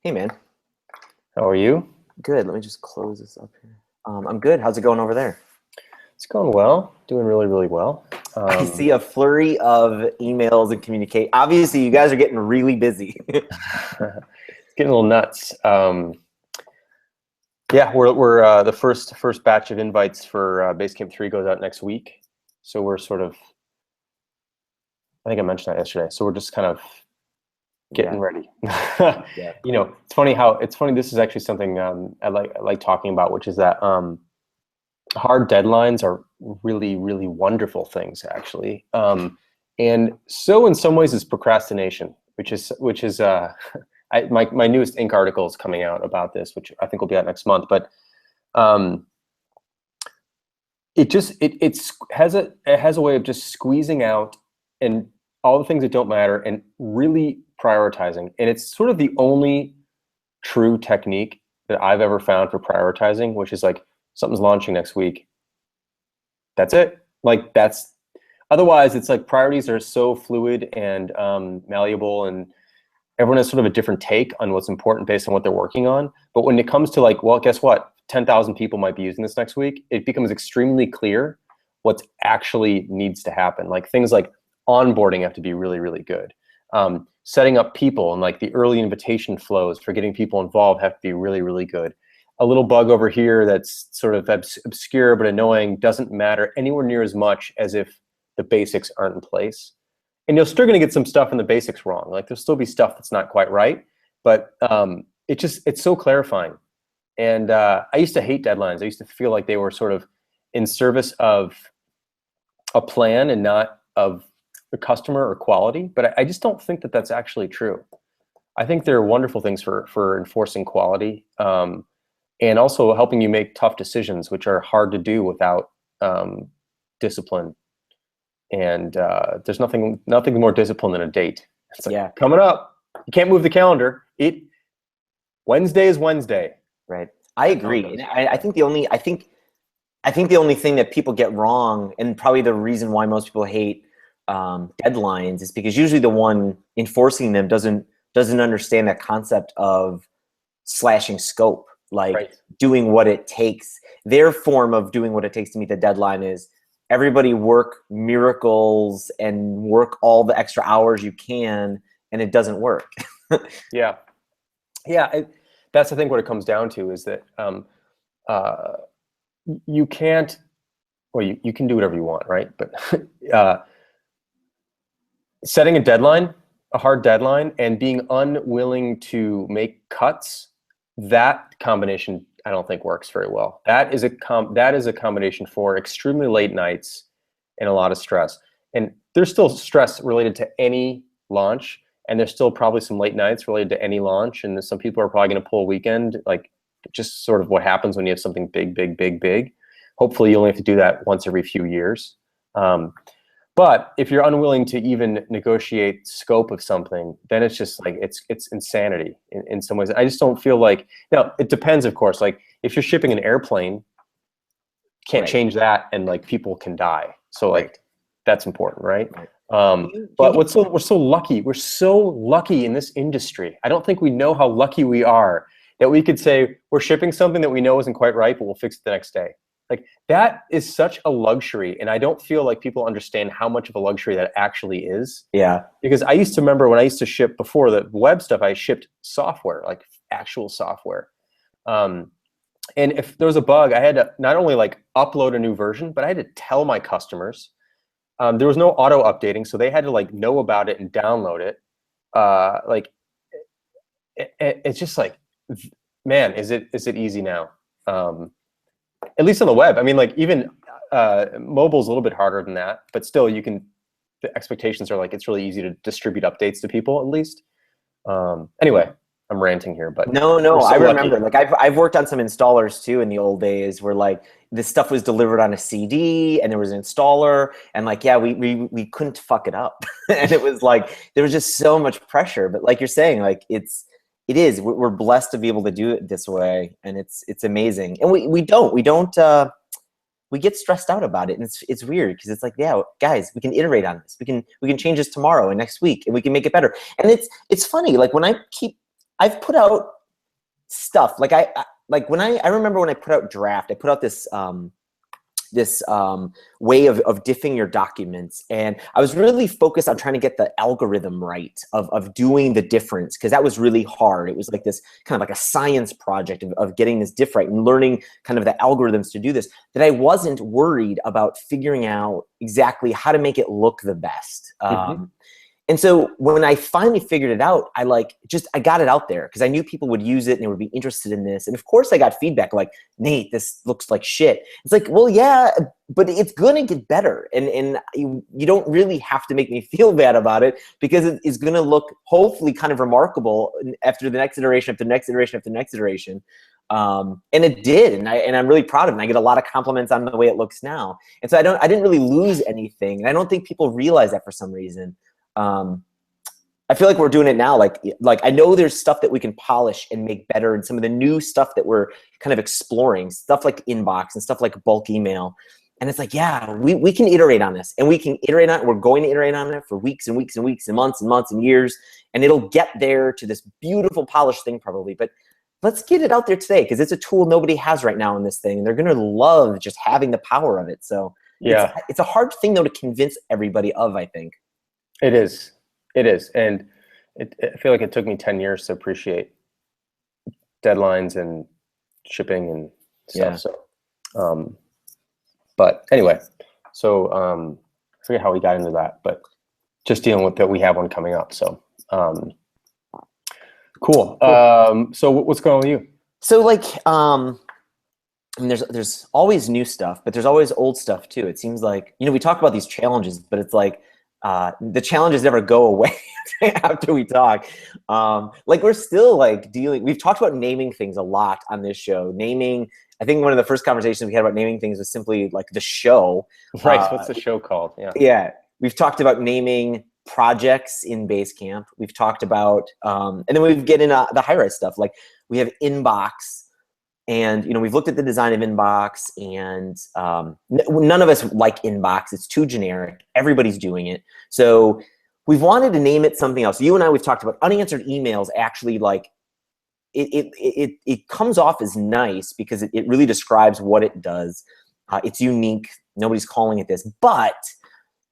Hey man, How are you? good. Let me just close this up here. I'm good. How's it going over there? It's going well. Doing really, really well. I see a flurry of emails and communicate. Obviously, you guys are getting really busy. It's getting a little nuts. Yeah, we're the first batch of invites for Basecamp 3 goes out next week. So we're sort of, I think I mentioned that yesterday. So we're just kind of getting ready. Yeah. It's funny. This is actually something I like talking about, which is that hard deadlines are really, really wonderful things, actually. And so in some ways, it's procrastination, which is my newest Inc. article is coming out about this, which I think will be out next month. But um, it has a way of just squeezing out and all the things that don't matter and really prioritizing. And it's sort of the only true technique that I've ever found for prioritizing, which is like something's launching next week. That's it. Like that's otherwise it's like priorities are so fluid and malleable, and everyone has sort of a different take on what's important based on what they're working on. But when it comes to like, well, guess what? 10,000 people might be using this next week. It becomes extremely clear what actually needs to happen. Like things like onboarding have to be really, really good. Setting up people and like the early invitation flows for getting people involved have to be really, really good. A little bug over here that's sort of obscure but annoying doesn't matter anywhere near as much as if the basics aren't in place. And you're still going to get some stuff in the basics wrong. Like there'll still be stuff that's not quite right, but it's so clarifying. And I used to hate deadlines. I used to feel like they were sort of in service of a plan and not of the customer or quality. But I just don't think that that's actually true. I think they're wonderful things for enforcing quality, and also helping you make tough decisions, which are hard to do without discipline. And there's nothing more disciplined than a date. It's like Yeah. coming up. You can't move the calendar. Wednesday is Wednesday. Right. I agree. And I think the only thing that people get wrong, and probably the reason why most people hate deadlines, is because usually the one enforcing them doesn't understand that concept of slashing scope, like Right. doing what it takes. Their form of doing what it takes to meet the deadline is everybody work miracles and work all the extra hours you can, and it doesn't work. Yeah. Yeah. That's I think what it comes down to is that uh, you can't. Well, you can do whatever you want, right? But uh, setting a deadline, a hard deadline, and being unwilling to make cuts, that combination I don't think works very well. That is a combination for extremely late nights and a lot of stress. And there's still stress related to any launch, and there's still probably some late nights related to any launch. And some people are probably going to pull a weekend, like just sort of what happens when you have something big, big, big, big. Hopefully, you only have to do that once every few years. But if you're unwilling to even negotiate scope of something, then it's just like it's insanity in some ways. I just don't feel like, now it depends, of course. Like if you're shipping an airplane, can't Right. change that, and like people can die. So like Right. that's important, right? Right. But we're so lucky. We're so lucky in this industry. I don't think we know how lucky we are that we could say we're shipping something that we know isn't quite right, but we'll fix it the next day. Like that is such a luxury, and I don't feel like people understand how much of a luxury that actually is. Yeah. Because I used to remember when I used to ship before the web stuff, I shipped software, like actual software. Um, and if there was a bug, I had to not only like upload a new version, but I had to tell my customers. There was no auto updating, so they had to like know about it and download it. It's just like, man, is it easy now? At least on the web. I mean, like even mobile's a little bit harder than that, but still, you can. The expectations are like it's really easy to distribute updates to people at least. Anyway, I'm ranting here, but No, we're so I lucky. remember. Like I've worked on some installers too in the old days, where like this stuff was delivered on a CD and there was an installer, and like yeah, we couldn't fuck it up, and it was like there was just so much pressure. But like you're saying, like we're blessed to be able to do it this way, and it's amazing. And we get stressed out about it, and it's weird because it's like, yeah, guys, we can iterate on this. We can change this tomorrow and next week, and we can make it better. And it's funny, like when I keep I've put out stuff like like when I remember when I put out Draft, I put out this way of diffing your documents, and I was really focused on trying to get the algorithm right of doing the difference, because that was really hard. It was like this kind of like a science project of getting this diff right and learning kind of the algorithms to do this, that I wasn't worried about figuring out exactly how to make it look the best. And so when I finally figured it out, I got it out there because I knew people would use it and they would be interested in this. And of course I got feedback like, Nate, this looks like shit. It's like, well, yeah, but it's going to get better. And you don't really have to make me feel bad about it, because it is going to look hopefully kind of remarkable after the next iteration, after the next iteration, after the next iteration. And it did, and I'm really proud of it. And I get a lot of compliments on the way it looks now. And so I didn't really lose anything. And I don't think people realize that for some reason. I feel like we're doing it now. Like I know there's stuff that we can polish and make better, and some of the new stuff that we're kind of exploring, stuff like inbox and stuff like bulk email. And it's like, yeah, we can iterate on this, and we can iterate on it. We're going to iterate on it for weeks and weeks and weeks and months and years, and it'll get there to this beautiful polished thing probably. But let's get it out there today, because it's a tool nobody has right now in this thing, and they're going to love just having the power of it. So yeah, it's a hard thing though to convince everybody of, I think. It is. And I feel like it took me 10 years to appreciate deadlines and shipping and stuff. Yeah. So, but anyway, so I forget how we got into that, but just dealing with that, we have one coming up. So, cool. So what's going on with you? So like, I mean, there's always new stuff, but there's always old stuff too. It seems like, we talk about these challenges, but it's like, the challenges never go away after we talk. Like we're still like we've talked about naming things a lot on this show. I think one of the first conversations we had about naming things was simply like the show. Right, what's the show called? Yeah. Yeah, we've talked about naming projects in Basecamp. We've talked about, and then we get into the high-rise stuff. Like we have Inbox. And, we've looked at the design of Inbox, and none of us like Inbox. It's too generic. Everybody's doing it. So we've wanted to name it something else. You and I, we've talked about unanswered emails. Actually, like it comes off as nice because it really describes what it does. It's unique. Nobody's calling it this, but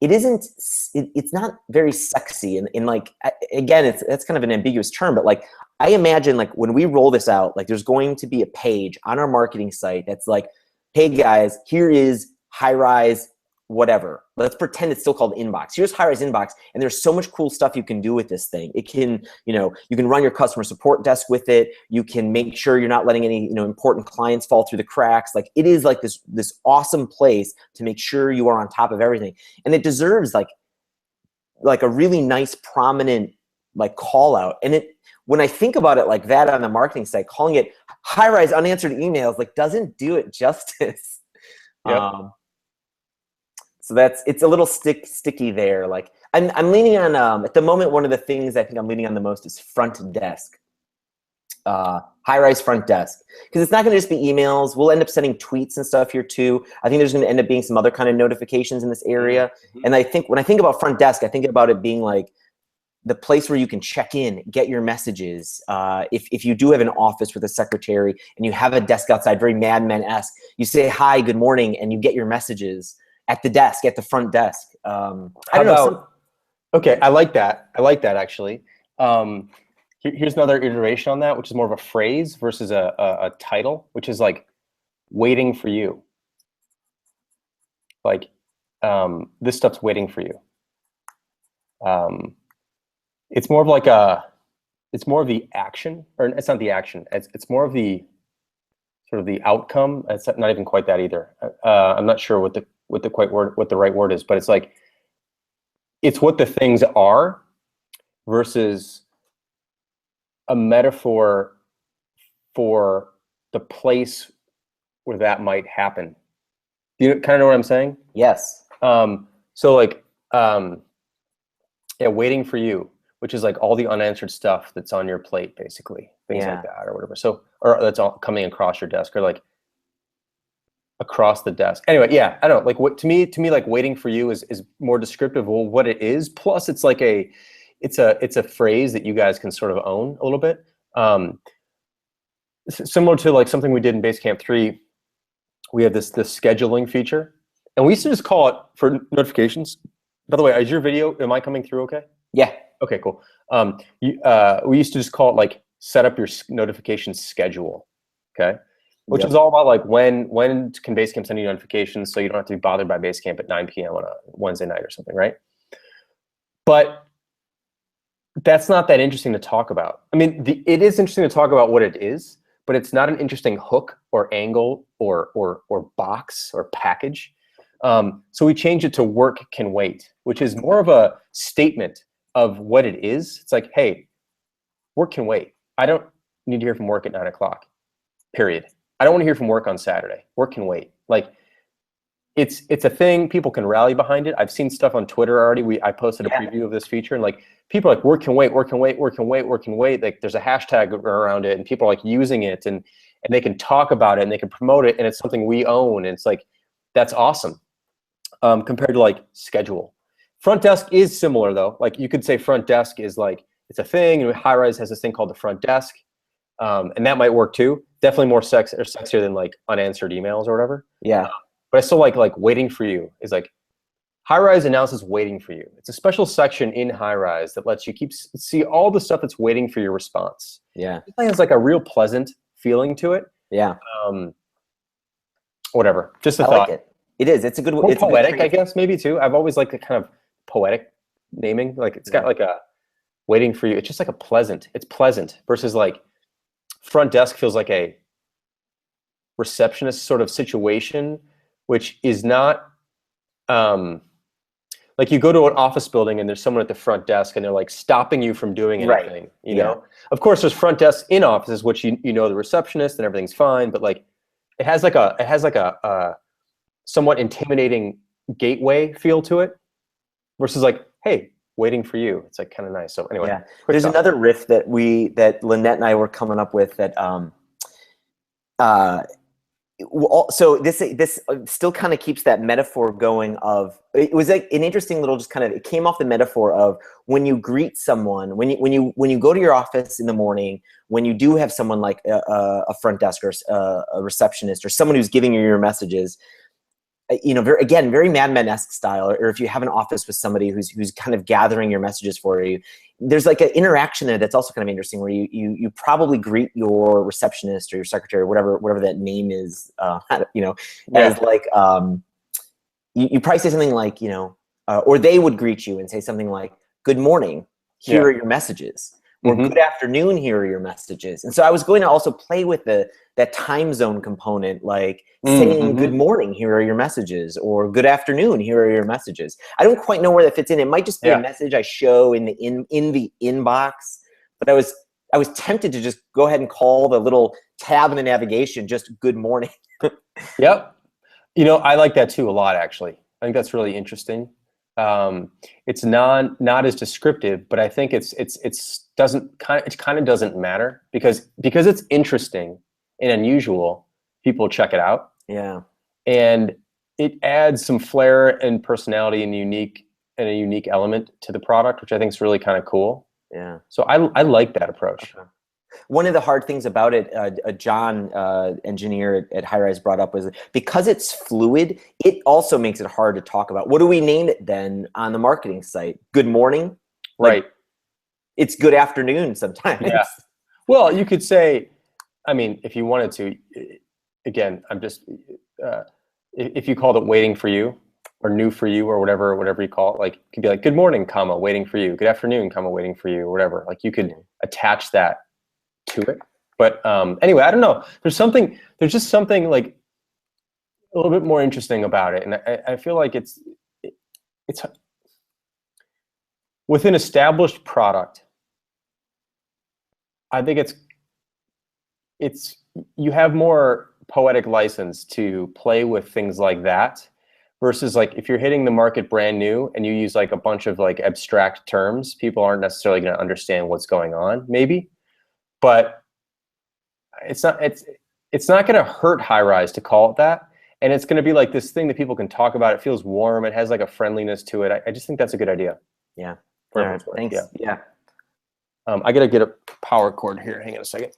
it isn't. It's not very sexy. And like, again, that's kind of an ambiguous term, but like, I imagine like when we roll this out, like there's going to be a page on our marketing site that's like, hey guys, here is high-rise whatever. Let's pretend it's still called Inbox. Here's high-rise Inbox, and there's so much cool stuff you can do with this thing. It can, you can run your customer support desk with it. You can make sure you're not letting any, important clients fall through the cracks. Like it is like this awesome place to make sure you are on top of everything. And it deserves like a really nice, prominent like call out. And when I think about it like that on the marketing site, calling it high-rise unanswered emails like doesn't do it justice. Yep. So it's a little sticky there. Like I'm leaning on at the moment, one of the things I think I'm leaning on the most is front desk. High-rise front desk, because it's not going to just be emails. We'll end up sending tweets and stuff here too. I think there's going to end up being some other kind of notifications in this area. Mm-hmm. And I think when I think about front desk, I think about it being like the place where you can check in, get your messages. If you do have an office with a secretary and you have a desk outside, very Mad Men-esque, you say hi, good morning, and you get your messages at the desk, at the front desk. I don't know. Okay, I like that. Actually. Here's another iteration on that, which is more of a phrase versus a title, which is like waiting for you. Like this stuff's waiting for you. It's more of like it's more of the action, or it's not the action. It's more of the sort of the outcome. It's not even quite that either. I'm not sure what the right word is, but it's like, it's what the things are versus a metaphor for the place where that might happen. Do you kind of know what I'm saying? Yes. So like, waiting for you, which is like all the unanswered stuff that's on your plate, basically, things like that or whatever. So, or that's all coming across your desk, or like across the desk. Anyway, yeah, I don't know. Like what to me, like waiting for you is more descriptive of what it is. Plus, it's like it's a phrase that you guys can sort of own a little bit. Similar to like something we did in Basecamp 3, we have this scheduling feature, and we used to just call it for notifications. By the way, is your video, am I coming through okay? Yeah. Okay, cool. We used to just call it like set up your notification schedule, okay? Which is all about like when can Basecamp send you notifications so you don't have to be bothered by Basecamp at 9 p.m. on a Wednesday night or something, right? But that's not that interesting to talk about. I mean, it is interesting to talk about what it is, but it's not an interesting hook or angle or box or package. So we changed it to work can wait, which is more of a statement of what it is. It's like, hey, work can wait. I don't need to hear from work at 9 o'clock, period. I don't want to hear from work on Saturday. Work can wait. Like, it's a thing. People can rally behind it. I've seen stuff on Twitter already. I posted a preview of this feature, and like people are like, work can wait, work can wait, work can wait, work can wait. Like there's a hashtag around it, and people are like using it, and they can talk about it and they can promote it, and it's something we own. And it's like, that's awesome. Compared to like schedule. Front desk is similar though. Like you could say front desk is like, it's a thing, and Highrise has this thing called the front desk. And that might work too. Definitely more sexier than like unanswered emails or whatever. Yeah. But I still like waiting for you is like, Highrise announces waiting for you. It's a special section in Highrise that lets you see all the stuff that's waiting for your response. Yeah. It has like a real pleasant feeling to it. Yeah. Whatever. Just a I thought. like it. It is. It's a good. More it's poetic, I guess, maybe too. I've always liked the kind of poetic naming. Like it's got like a waiting for you. It's just like it's pleasant versus like front desk feels like a receptionist sort of situation, which is not like you go to an office building and there's someone at the front desk and they're like stopping you from doing anything. Right. You know, of course there's front desks in offices, which you know the receptionist and everything's fine, but like it has like a somewhat intimidating gateway feel to it versus like, hey, waiting for you. It's like kind of nice. So anyway, there's another riff that Lynette and I were coming up with that so this still kind of keeps that metaphor going of, it was like an interesting little, just kind of, it came off the metaphor of when you greet someone, when you go to your office in the morning, when you do have someone like a front desk or a receptionist or someone who's giving you your messages, you know, very Mad Men-esque style, or if you have an office with somebody who's kind of gathering your messages for you, there's like an interaction there that's also kind of interesting, where you probably greet your receptionist or your secretary, whatever that name is, you know, as like, you probably say something like, you know, or they would greet you and say something like, good morning, here are your messages. Or good afternoon, here are your messages. And so I was going to also play with that time zone component, like saying good morning, here are your messages, or good afternoon, here are your messages. I don't quite know where that fits in. It might just be a message I show in the inbox, but I was tempted to just go ahead and call the little tab in the navigation just good morning. Yep. You know, I like that too a lot, actually. I think that's really interesting. It's not as descriptive, but I think it kind of doesn't matter because it's interesting and unusual. People check it out. Yeah, and it adds some flair and personality and a unique element to the product, which I think is really kind of cool. Yeah. So I like that approach. Okay. One of the hard things about it, John, engineer at Highrise, brought up was because it's fluid, it also makes it hard to talk about. What do we name it then on the marketing site? Good morning? Right. Like, it's good afternoon sometimes. Yeah. Well, you could say, I mean, if you wanted to, again, I'm just, if you called it waiting for you or new for you or whatever you call it, like it could be like, good morning, comma, waiting for you. Good afternoon, comma, waiting for you, or whatever. Like you could attach that to it. But anyway, I don't know. There's just something like a little bit more interesting about it. And I feel like it's with an established product. I think it's you have more poetic license to play with things like that versus like if you're hitting the market brand new and you use like a bunch of like abstract terms, people aren't necessarily going to understand what's going on, maybe. But it's not going to hurt Highrise to call it that, and it's going to be like this thing that people can talk about. It feels warm. It has like a friendliness to it. I just think that's a good idea. Yeah. All right. Thanks. Yeah. I gotta get a power cord here. Hang on a second.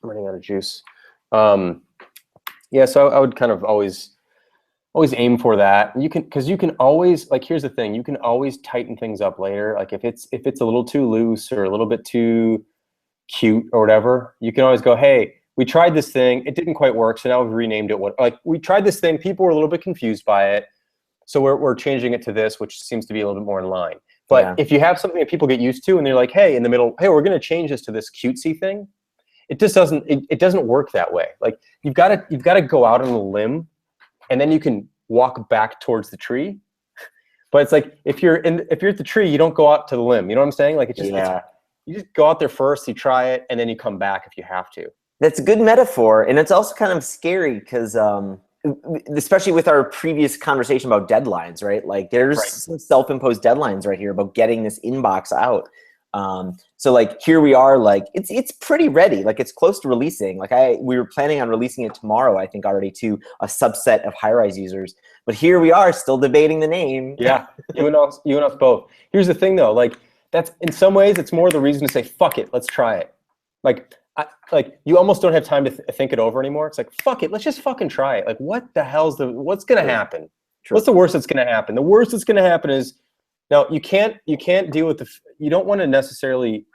I'm running out of juice. Yeah, so I would kind of always aim for that. Because you can always, like, here's the thing, you can always tighten things up later. Like if it's a little too loose or a little bit too cute or whatever, you can always go, hey, we tried this thing, it didn't quite work, so now we've renamed it. We tried this thing, people were a little bit confused by it, so we're changing it to this, which seems to be a little bit more in line. But if you have something that people get used to and they're like, hey, in the middle, hey, we're going to change this to this cutesy thing, it just doesn't it doesn't work that way. Like you've got to go out on a limb, and then you can walk back towards the tree. But it's like if you're at the tree, you don't go out to the limb. You know what I'm saying? Like you just go out there first, you try it, and then you come back if you have to. That's a good metaphor, and it's also kind of scary because, especially with our previous conversation about deadlines, right? Like there's some self-imposed deadlines right here about getting this inbox out. So like here we are, like it's pretty ready, like it's close to releasing. Like we were planning on releasing it tomorrow, I think already, to a subset of Highrise users. But here we are still debating the name. Yeah, you and us both. Here's the thing though, like that's in some ways it's more the reason to say fuck it, let's try it. Like you almost don't have time to think it over anymore. It's like fuck it, let's just fucking try it. Like what the hell's what's gonna happen? True. What's the worst that's gonna happen? The worst that's gonna happen is now you can't deal with you don't want to necessarily,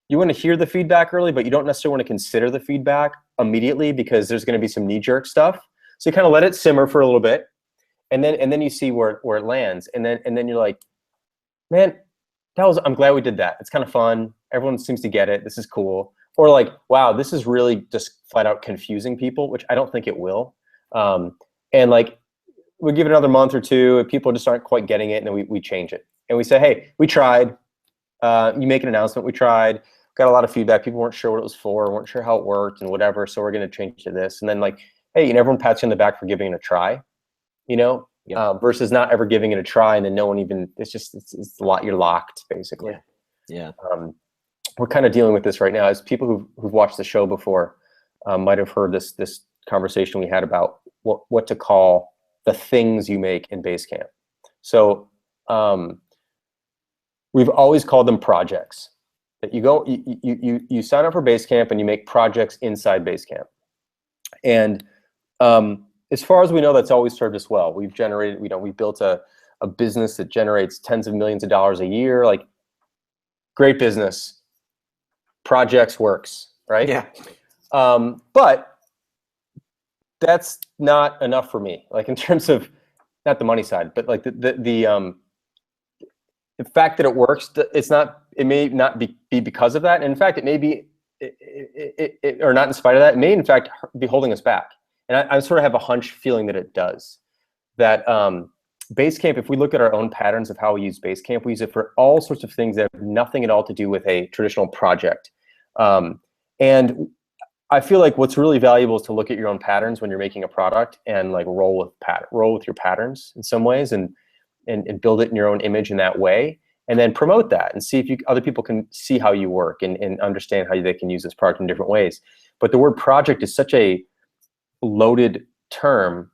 you want to hear the feedback early, but you don't necessarily want to consider the feedback immediately because there's going to be some knee-jerk stuff. So you kind of let it simmer for a little bit, and then you see where it lands, and then you're like, man, I'm glad we did that. It's kind of fun. Everyone seems to get it. This is cool. Or like, wow, this is really just flat out confusing people, which I don't think it will. And like, we'll give it another month or two. If people just aren't quite getting it, and then we change it. And we say, hey, we tried. You make an announcement. We tried. Got a lot of feedback. People weren't sure what it was for, weren't sure how it worked and whatever. So we're going to change to this. And then like, hey, everyone pats you on the back for giving it a try, versus not ever giving it a try. And then no one even, it's a lot, you're locked basically. Yeah. We're kind of dealing with this right now. As people who've watched the show before might have heard this conversation we had about what to call the things you make in Basecamp. So we've always called them projects. That you sign up for Basecamp and you make projects inside Basecamp. And as far as we know, that's always served us well. We've generated, we built a business that generates tens of millions of dollars a year. Like, great business. Projects works, right? Yeah. But that's not enough for me. Like in terms of not the money side, but like the fact that it works, it may not be because of that. And in fact, it may be, or not in spite of that, it may in fact be holding us back. And I sort of have a hunch feeling that it does. That Basecamp, if we look at our own patterns of how we use Basecamp, we use it for all sorts of things that have nothing at all to do with a traditional project. And I feel like what's really valuable is to look at your own patterns when you're making a product and like roll with your patterns in some ways and build it in your own image in that way, and then promote that and see if other people can see how you work and understand how they can use this product in different ways. But the word project is such a loaded term.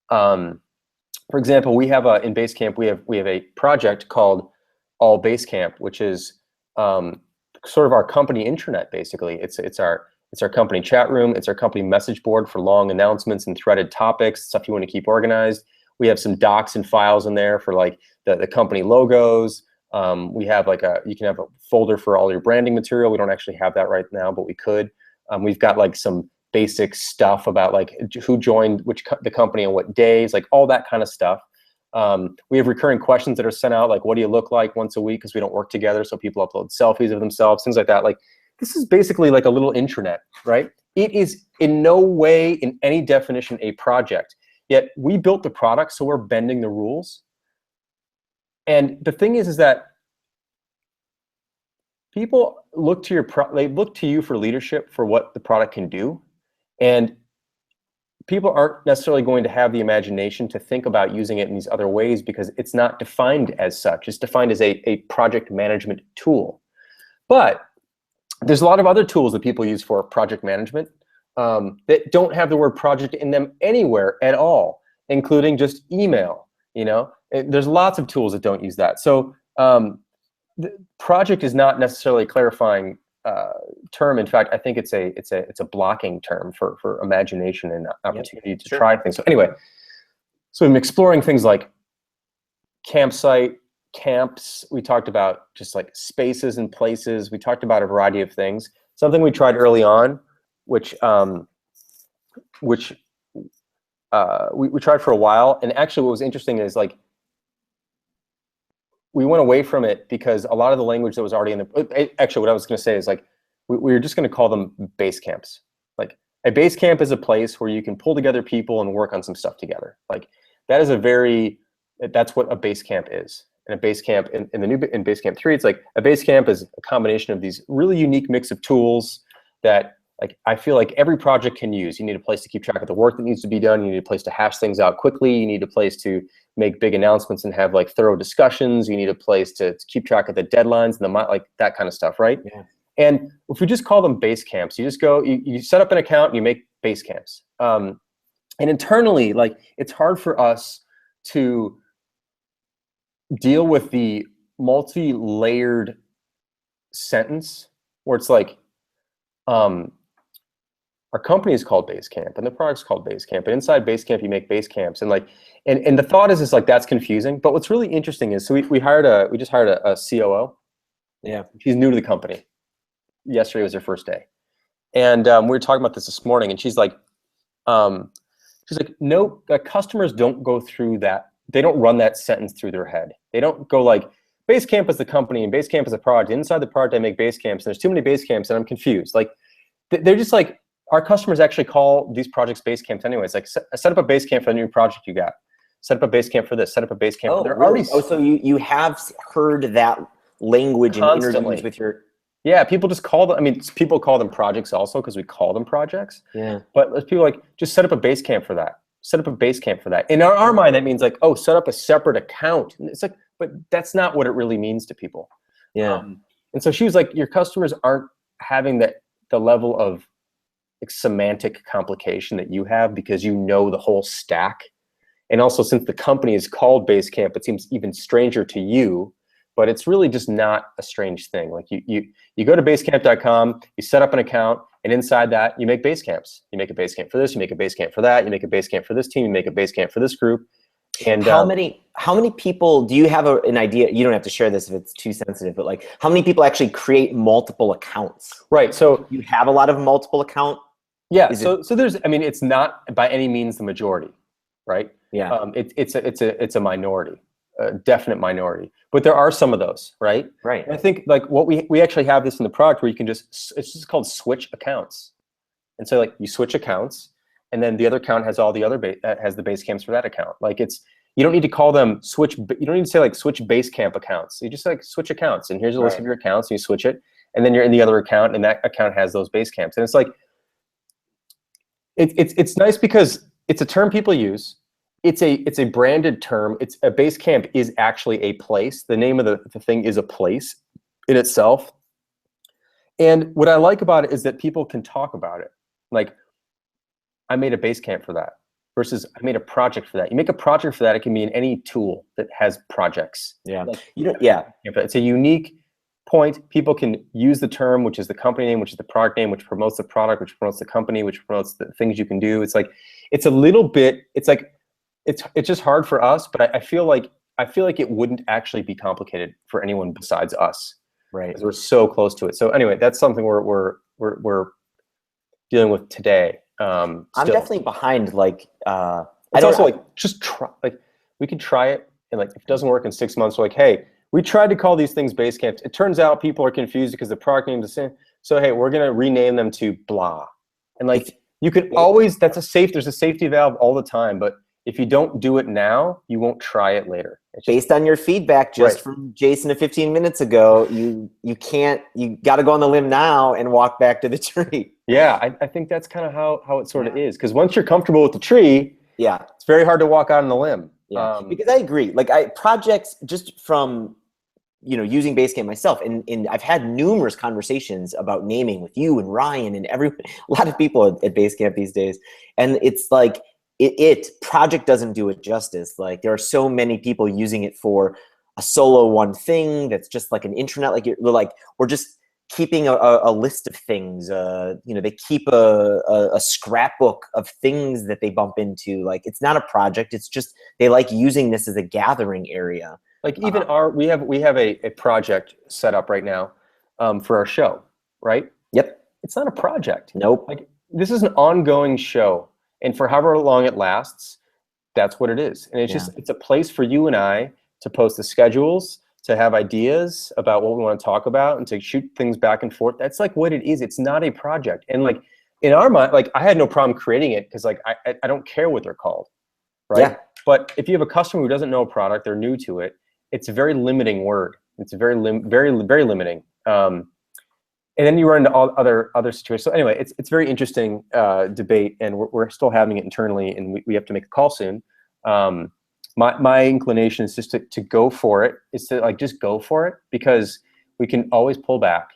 For example, we have in Basecamp, we have a project called All Basecamp, which is sort of our company intranet. Basically, it's our company chat room. It's our company message board for long announcements and threaded topics, stuff you want to keep organized. We have some docs and files in there for like the company logos. We have you can have a folder for all your branding material. We don't actually have that right now, but we could. We've got like some basic stuff about like who joined the company on what days, like all that kind of stuff. We have recurring questions that are sent out, like what do you look like once a week, because we don't work together, so people upload selfies of themselves, things like that. Like this is basically like a little intranet, right? It is in no way, in any definition, a project. Yet we built the product, so we're bending the rules. And the thing is that people look to they look to you for leadership for what the product can do. And people aren't necessarily going to have the imagination to think about using it in these other ways because it's not defined as such. It's defined as a project management tool. But there's a lot of other tools that people use for project management that don't have the word project in them anywhere at all, including just email. There's lots of tools that don't use that. So the project is not necessarily a clarifying term. In fact, I think it's a blocking term for imagination and opportunity to try things. So anyway, so I'm exploring things like campsite, camps. We talked about just like spaces and places. We talked about a variety of things. Something we tried early on, which we tried for a while. And actually what was interesting is like, we went away from it because a lot of the language that was already in the, actually what I was going to say is like, we were just going to call them base camps. Like a base camp is a place where you can pull together people and work on some stuff together. Like that is that's what a base camp is. And a base camp in Basecamp 3, it's like a base camp is a combination of these really unique mix of tools that like I feel like every project can use. You need a place to keep track of the work that needs to be done. You need a place to hash things out quickly. You need a place to make big announcements and have like thorough discussions. You need a place to keep track of the deadlines and like that kind of stuff, right? Yeah. And if we just call them base camps, you just go, you set up an account and you make base camps. And internally, like it's hard for us to deal with the multi-layered sentence where it's like, our company is called Basecamp and the product's called Basecamp, and inside Basecamp you make base camps, and like, and the thought is like that's confusing. But what's really interesting is, so we just hired a COO. Yeah, she's new to the company. Yesterday was her first day, and we were talking about this morning, and she's like, no, customers don't go through that. They don't run that sentence through their head. They don't go like, Basecamp is the company and Basecamp is a product. Inside the product I make base camps, and there's too many base camps and I'm confused. Like they're just like, our customers actually call these projects base camps anyways. Like set up a base camp for the new project you got. Set up a base camp for this. Set up a base camp. Oh, for really? So you have heard that language constantly. And introduced with your. Yeah, people just call them. I mean, people call them projects also because we call them projects. Yeah. But people like just set up a base camp for that. Set up a base camp for that. In our mind, that means like, oh, set up a separate account. And it's like, but that's not what it really means to people. Yeah. And so she was like, your customers aren't having the level of like semantic complication that you have because you know the whole stack. And also, since the company is called Basecamp, it seems even stranger to you, but it's really just not a strange thing. Like you go to basecamp.com, you set up an account, and inside that you make base camps. You make a base camp for this, you make a base camp for that, you make a base camp for this team, you make a base camp for this group. And how many people do you have an idea? You don't have to share this if it's too sensitive, but like how many people actually create multiple accounts? Right. So you have a lot of multiple account. Yeah. So there's, I mean, it's not by any means the majority, right? Yeah. It's a minority, a definite minority, but there are some of those, right? Right. And I think like what we actually have this in the product where you can it's just called switch accounts. And so like you switch accounts, and then the other account has all the other has the base camps for that account. Like you don't need to call them switch. You don't need to say like switch Basecamp accounts. You just like switch accounts, and here's a list of your accounts. And you switch it, and then you're in the other account, and that account has those base camps. And it's like it's nice because it's a term people use. It's a branded term. It's a Basecamp is actually a place. The name of the thing is a place in itself. And what I like about it is that people can talk about it. Like, I made a Basecamp for that versus I made a project for that. You make a project for that, it can be in any tool that has projects. Yeah. Like, yeah. It's a unique point. People can use the term, which is the company name, which is the product name, which promotes the product, which promotes the company, which promotes the things you can do. It's like, it's a little bit, it's like, it's just hard for us, but I feel like it wouldn't actually be complicated for anyone besides us. Right. Because we're so close to it. So anyway, that's something we're dealing with today. I'm definitely behind. Like, it's also like just try. Like, we could try it, and like if it doesn't work in 6 months, we're like, hey, we tried to call these things base camps. It turns out people are confused because the product name is the same. So hey, we're gonna rename them to blah. And like you can always, there's a safety valve all the time, but if you don't do it now, you won't try it later. Based on your feedback just from Jason 15 minutes ago, you got to go on the limb now and walk back to the tree. Yeah, I think that's kind of how it sort of is. Because once you're comfortable with the tree, yeah, it's very hard to walk out on the limb. Yeah, because I agree. Like projects just from using Basecamp myself, and I've had numerous conversations about naming with you and Ryan and a lot of people at Basecamp these days, and it's like. Project doesn't do it justice. Like there are so many people using it for a solo one thing that's just like an intranet, like we're like, we're just keeping a list of things. You know, they keep a scrapbook of things that they bump into. Like, it's not a project, it's just they like using this as a gathering area. Like even we have a project set up right now for our show, right? Yep. It's not a project. Nope. Like, this is an ongoing show, and for however long it lasts, that's what it is. And it's just, it's a place for you and I to post the schedules, to have ideas about what we want to talk about, and to shoot things back and forth. That's like what it is. It's not a project. And like in our mind, like I had no problem creating it because like I don't care what they're called, right? Yeah. But if you have a customer who doesn't know a product, they're new to it, it's a very limiting word. It's very limiting. And then you run into all other situations. So anyway, it's very interesting debate, and we're still having it internally, and we have to make a call soon. My inclination is just to go for it. Is to like just go for it, because we can always pull back,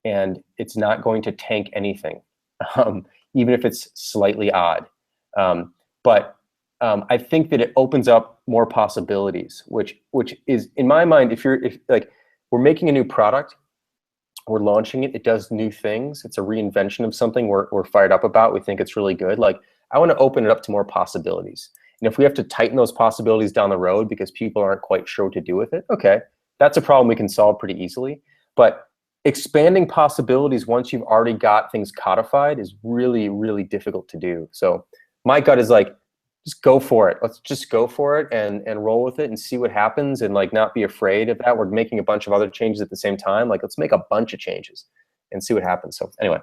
and it's not going to tank anything, even if it's slightly odd. But I think that it opens up more possibilities, which is, in my mind, if like we're making a new product, we're launching it, it does new things, it's a reinvention of something we're fired up about, we think it's really good. Like, I want to open it up to more possibilities. And if we have to tighten those possibilities down the road because people aren't quite sure what to do with it, okay, that's a problem we can solve pretty easily. But expanding possibilities once you've already got things codified is really, really difficult to do. So my gut is like, just go for it. Let's just go for it and roll with it and see what happens, and like not be afraid of that. We're making a bunch of other changes at the same time. Like, let's make a bunch of changes and see what happens. So anyway,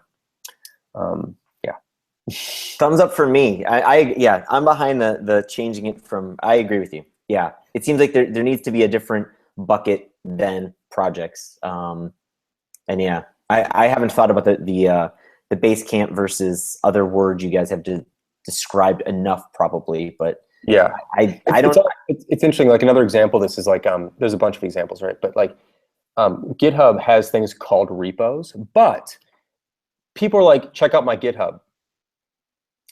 yeah. Thumbs up for me. Yeah, I'm behind the changing it from, I agree with you. Yeah, it seems like there needs to be a different bucket than projects. And yeah, I haven't thought about the Basecamp versus other words you guys have described enough, probably, but yeah, I don't. It's interesting. Like, another example, this is like there's a bunch of examples, right? But like GitHub has things called repos, but people are like, check out my GitHub.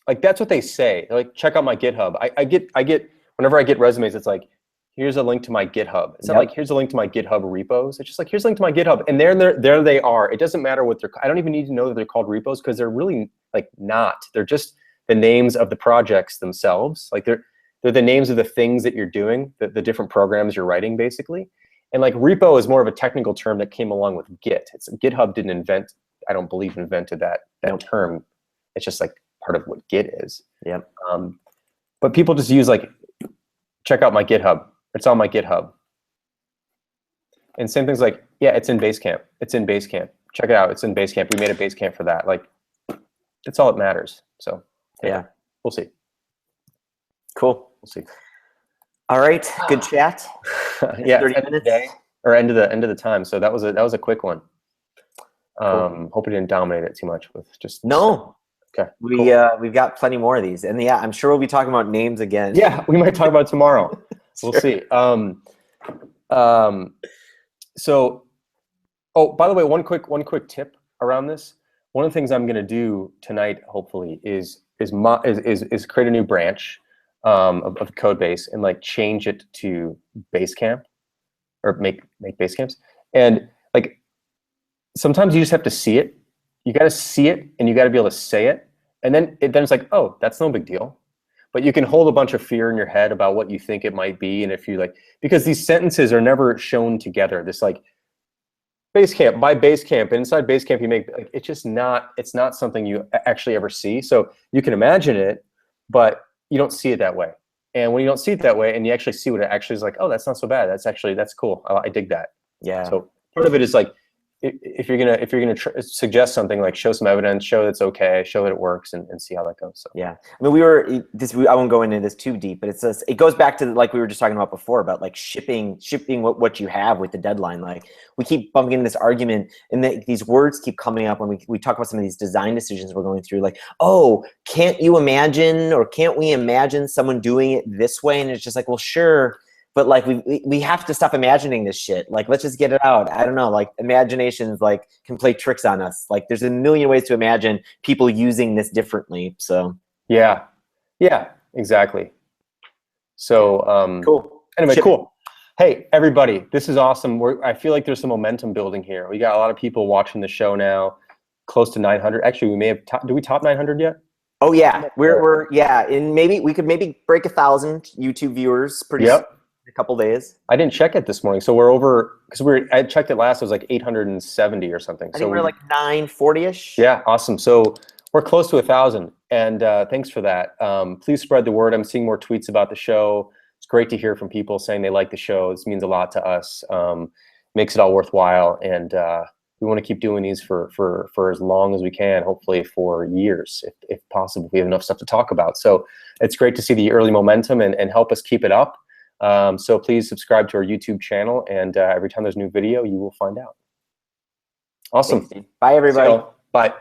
Like, that's what they say. They're like, check out my GitHub. I get whenever I get resumes, it's like, here's a link to my GitHub. It's not like, here's a link to my GitHub repos. It's just like, here's a link to my GitHub, and there they are. It doesn't matter what I don't even need to know that they're called repos, because they're really like not. They're just the names of the projects themselves. Like, they're the names of the things that you're doing, the different programs you're writing, basically. And like, repo is more of a technical term that came along with Git. GitHub didn't invent, I don't believe, invented that term. It's just like part of what Git is. Yeah. But people just use like, check out my GitHub. It's on my GitHub. And same things like, yeah, it's in Basecamp. It's in Basecamp. Check it out. It's in Basecamp. We made a Basecamp for that. Like, that's all that matters. So yeah, we'll see. Cool. We'll see. All right. Good chat. Yeah. 30 minutes. Or end of the time. So that was a quick one. Cool. Hope we didn't dominate it too much with just. No. Okay. We've got plenty more of these, and yeah, I'm sure we'll be talking about names again. Yeah, we might talk about it tomorrow. We'll see. So, oh, by the way, one quick tip around this. One of the things I'm going to do tonight, hopefully, is create a new branch of the code base and like change it to Basecamp, or make Basecamps. And like, sometimes you just have to see it. You got to see it, and you got to be able to say it, and then it's like, oh, that's no big deal. But you can hold a bunch of fear in your head about what you think it might be, and if you like, because these sentences are never shown together. This like, Basecamp, by Basecamp, and inside Basecamp you make, like, it's not something you actually ever see. So you can imagine it, but you don't see it that way. And when you don't see it that way, and you actually see what it actually is, like, oh, that's not so bad. That's cool. I dig that. Yeah. So part of it is like, if you're gonna suggest something, like show some evidence, show that's okay, show that it works, and see how that goes. So yeah, I mean, I won't go into this too deep, but it goes back to like we were just talking about before, about like shipping what you have with the deadline. Like, we keep bumping into this argument, and these words keep coming up when we talk about some of these design decisions we're going through. Like, oh, can't you imagine, or can't we imagine someone doing it this way? And it's just like, well, sure. But like, we have to stop imagining this shit. Like, let's just get it out. I don't know. Like, imaginations like can play tricks on us. Like, there's a million ways to imagine people using this differently. So yeah, exactly. So cool. Anyway, cool. Hey, everybody, this is awesome. I feel like there's some momentum building here. We got a lot of people watching the show now, close to 900. Actually, we may have, do we top 900 yet? Oh yeah, and maybe we could break 1,000 YouTube viewers pretty soon, in a couple days. I didn't check it this morning, so we're over, because I checked it last, it was like 870 or something. I think we're like 940-ish. Yeah, awesome. So we're close to 1,000, and thanks for that. Please spread the word. I'm seeing more tweets about the show. It's great to hear from people saying they like the show. This means a lot to us. Makes it all worthwhile, and we want to keep doing these for as long as we can, hopefully for years, if possible. We have enough stuff to talk about. So it's great to see the early momentum and help us keep it up. So please subscribe to our YouTube channel, and every time there's a new video, you will find out. Awesome. Thanks, bye, everybody. Bye.